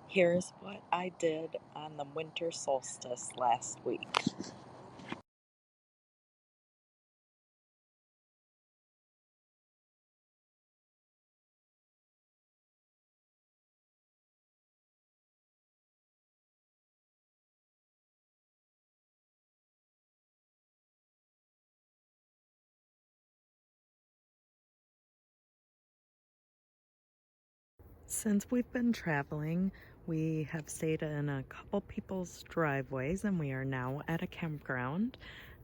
Here's what I did on the winter solstice last week. Since we've been traveling, we have stayed in a couple people's driveways and we are now at a campground.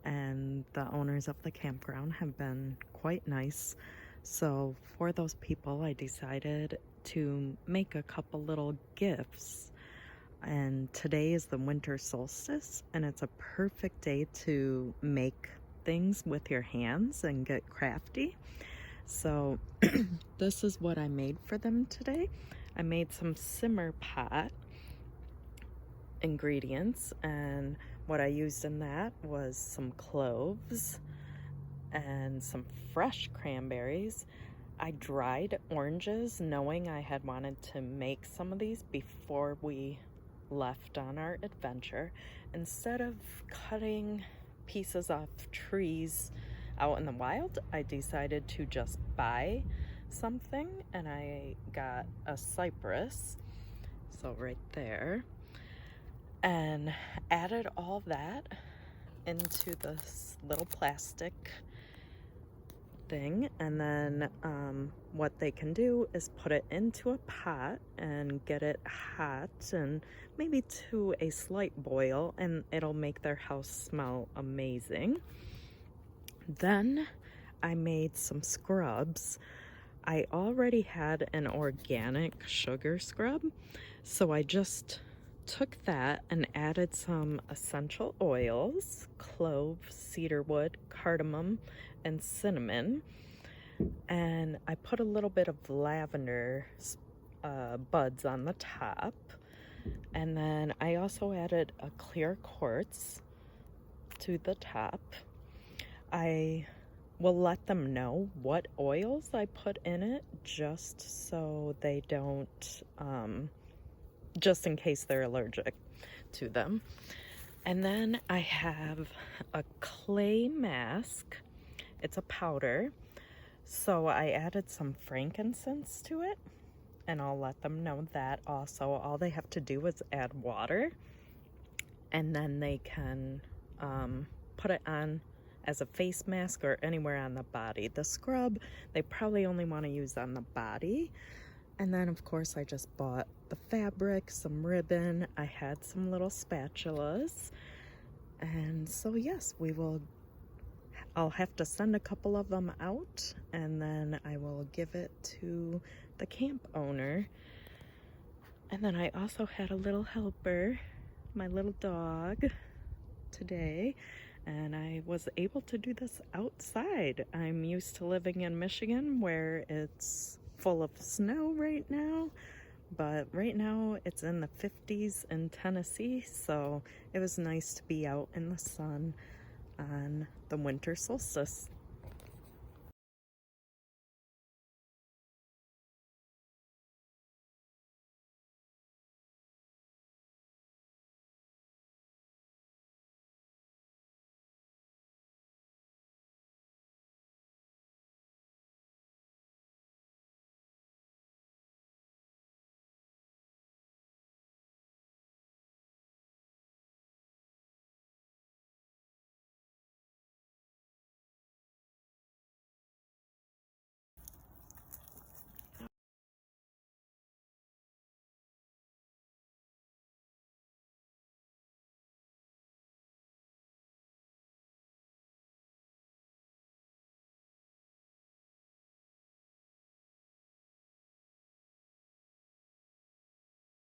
And the owners of the campground have been quite nice. So, for those people, I decided to make a couple little gifts. And today is the winter solstice, and it's a perfect day to make things with your hands and get crafty. So this is what I made for them today. I made some simmer pot ingredients, and what I used in that was some cloves and some fresh cranberries. I dried oranges, knowing I had wanted to make some of these before we left on our adventure. Instead of cutting pieces off trees out in the wild, I decided to just buy something, and I got a cypress, so right there, and added all that into this little plastic thing. And then what they can do is put it into a pot and get it hot and maybe to a slight boil, and it'll make their house smell amazing. Then I made some scrubs. I already had an organic sugar scrub, so I just took that and added some essential oils: cloves, cedarwood, cardamom, and cinnamon. And I put a little bit of lavender buds on the top. And then I also added a clear quartz to the top. I will let them know what oils I put in it, just so they don't, just in case they're allergic to them. And then I have a clay mask. It's a powder. So I added some frankincense to it, and I'll let them know that also. All they have to do is add water, and then they can put it on as a face mask or anywhere on the body. The scrub, they probably only want to use on the body. And then, of course, I just bought the fabric, some ribbon. I had some little spatulas. And so, yes, I'll have to send a couple of them out, and then I will give it to the camp owner. And then I also had a little helper, my little dog, today, and I was able to do this outside. I'm used to living in Michigan where it's full of snow right now, but right now it's in the 50s in Tennessee, so it was nice to be out in the sun on the winter solstice.